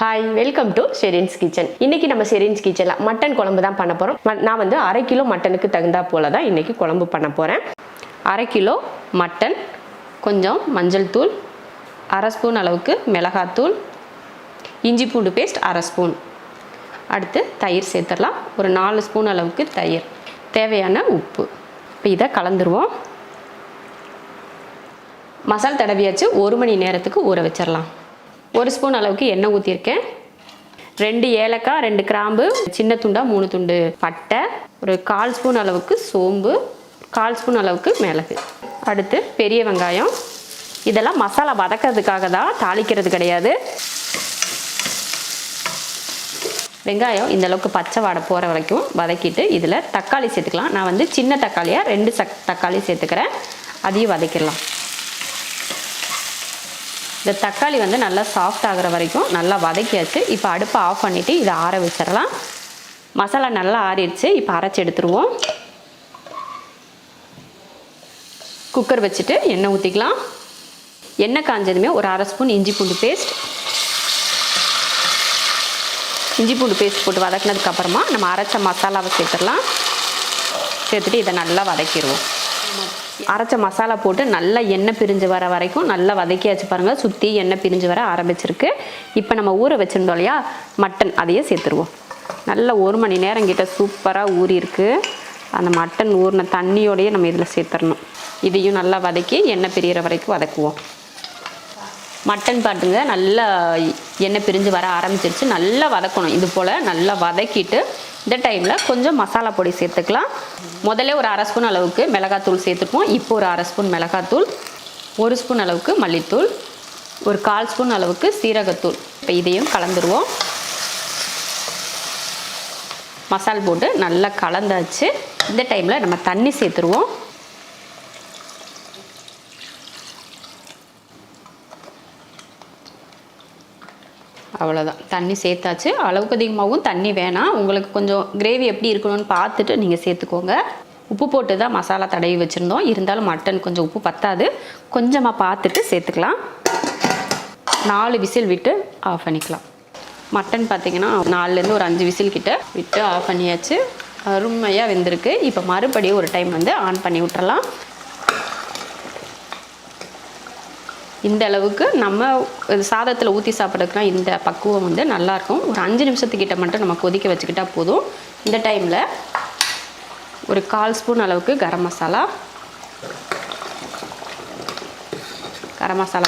Hi, welcome to Sherin's kitchen. இன்னைக்கு நம்ம ஷெரின்ஸ் கிச்சன்ல மட்டன் குழம்பு தான் பண்ண போறோம். நான் வந்து 1/2 கிலோ மட்டனுக்கு தகுந்தா போல தான் இன்னைக்கு குழம்பு பண்ண போறேன். 1/2 கிலோ மட்டன், கொஞ்சம் மஞ்சள் தூள், 1/2 ஸ்பூன் அளவுக்கு மிளகாத்தூள், இஞ்சி பூண்டு பேஸ்ட் 1/2 ஸ்பூன். அடுத்து தயிர் சேர்த்துடலாம். ஒரு 4 ஸ்பூன் அளவுக்கு தயிர், தேவையான உப்பு. இப்போ இதை கலந்துருவோம். மசால் தடவியாச்சு 1 மணி நேரத்துக்கு ஊற வச்சிடலாம். 1 ஸ்பூன் அளவுக்கு எண்ணெய் ஊற்றிருக்கேன். 2 ஏலக்காய், 2 கிராம்பு, சின்ன துண்டா 3 துண்டு பட்டை, ஒரு 1/4 ஸ்பூன் அளவுக்கு சோம்பு, 1/4 ஸ்பூன் அளவுக்கு மிளகு. அடுத்து பெரிய வெங்காயம். இதெல்லாம் மசாலா வதக்கிறதுக்காக தான், தாளிக்கிறது கிடையாது. வெங்காயம் இந்த அளவுக்கு பச்சை வாடை போகிற வரைக்கும் வதக்கிட்டு இதில் தக்காளி சேர்த்துக்கலாம். நான் வந்து சின்ன தக்காளியாக 2 தக்காளி சேர்த்துக்கிறேன். அதையும் வதக்கிடலாம். இந்த தக்காளி வந்து நல்லா சாஃப்ட் ஆகிற வரைக்கும் நல்லா வதக்கியாச்சு. இப்போ அடுப்பை ஆஃப் பண்ணிவிட்டு இதை ஆற வச்சிடலாம். மசாலா நல்லா ஆறிடுச்சு. இப்போ அரைச்சி எடுத்துருவோம். குக்கர் வச்சுட்டு எண்ணெய் ஊற்றிக்கலாம். எண்ணெய் காஞ்சதுமே ஒரு 1/2 ஸ்பூன் இஞ்சி பூண்டு பேஸ்ட் போட்டு வதக்கினதுக்கப்புறமா நம்ம அரைச்ச மசாலாவை சேர்த்துடலாம். சேர்த்துட்டு இதை நல்லா வதக்கிடுவோம். அரைச்ச மசாலா போட்டு நல்லா எண்ணெய் பிரிஞ்சு வர வரைக்கும் நல்லா வதக்கியாச்சு. பாருங்கள், சுற்றி எண்ணெய் பிரிஞ்சு வர ஆரம்பிச்சிருக்கு. இப்போ நம்ம ஊற வச்சுருந்தோம் இல்லையா மட்டன், அதையே சேர்த்துருவோம். நல்லா 1 மணி நேரம் கிட்ட சூப்பராக ஊறி இருக்குது. அந்த மட்டன் ஊறின தண்ணியோடையே நம்ம இதில் சேர்த்துடணும். இதையும் நல்லா வதக்கி எண்ணெய் பிரிகிற வரைக்கும் வதக்குவோம். மட்டன் பாட்டுங்க நல்லா எண்ணெய் பிரிஞ்சு வர ஆரம்பிச்சிருச்சு. நல்லா வதக்கணும். இது போல் நல்லா வதக்கிட்டு இந்த டைமில் கொஞ்சம் மசாலா பொடி சேர்த்துக்கலாம். முதல்ல ஒரு 1/2 ஸ்பூன் அளவுக்கு மிளகாத்தூள் சேர்த்துப்போம். இப்போ ஒரு 1/2 ஸ்பூன் மிளகாத்தூள், 1 ஸ்பூன் அளவுக்கு மல்லித்தூள், ஒரு 1/4 ஸ்பூன் அளவுக்கு சீரகத்தூள். இப்போ இதையும் கலந்துருவோம். மசால் போட்டு நல்லா கலந்தாச்சு. இந்த டைமில் நம்ம தண்ணி சேர்த்துருவோம். அவ்வளோதான், தண்ணி சேர்த்தாச்சு. அளவுக்கு அதிகமாகவும் தண்ணி வேணாம். உங்களுக்கு கொஞ்சம் கிரேவி எப்படி இருக்கணும்னு பார்த்துட்டு நீங்கள் சேர்த்துக்கோங்க. உப்பு போட்டு தான் மசாலா தடவி வச்சுருந்தோம். இருந்தாலும் மட்டன் கொஞ்சம் உப்பு பத்தாது, கொஞ்சமாக பார்த்துட்டு சேர்த்துக்கலாம். 4 விசில் விட்டு ஆஃப் பண்ணிக்கலாம். மட்டன் பார்த்திங்கன்னா 4லேருந்து ஒரு 5 விசில் கிட்ட விட்டு ஆஃப் பண்ணியாச்சு. அருமையாக வெந்திருக்கு. இப்போ மறுபடியும் ஒரு டைம் வந்து ஆன் பண்ணி விட்டுறலாம். இந்த அளவுக்கு நம்ம சாதத்தில் ஊற்றி சாப்பிட்றதுக்குனா இந்த பக்குவம் வந்து நல்லாயிருக்கும். ஒரு 5 நிமிஷத்துக்கிட்ட மட்டும் நம்ம கொதிக்க வச்சுக்கிட்டால் போதும். இந்த டைமில் ஒரு 1/4 ஸ்பூன் அளவுக்கு கரம் மசாலா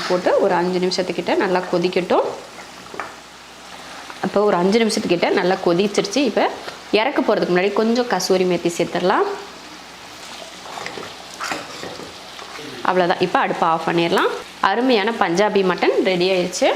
போட்டு ஒரு 5 நிமிஷத்துக்கிட்ட நல்லா கொதிக்கட்டும். அப்போ ஒரு 5 நிமிஷத்துக்கிட்ட நல்லா கொதிச்சிருச்சு. இப்போ இறக்க போகிறதுக்கு முன்னாடி கொஞ்சம் கசூரி மேத்தி சேர்த்துடலாம். அவ்வளோதான். இப்போ அடுப்பை ஆஃப் பண்ணிடலாம். அருமையான பஞ்சாபி மட்டன் ரெடி ஆயிடுச்சு.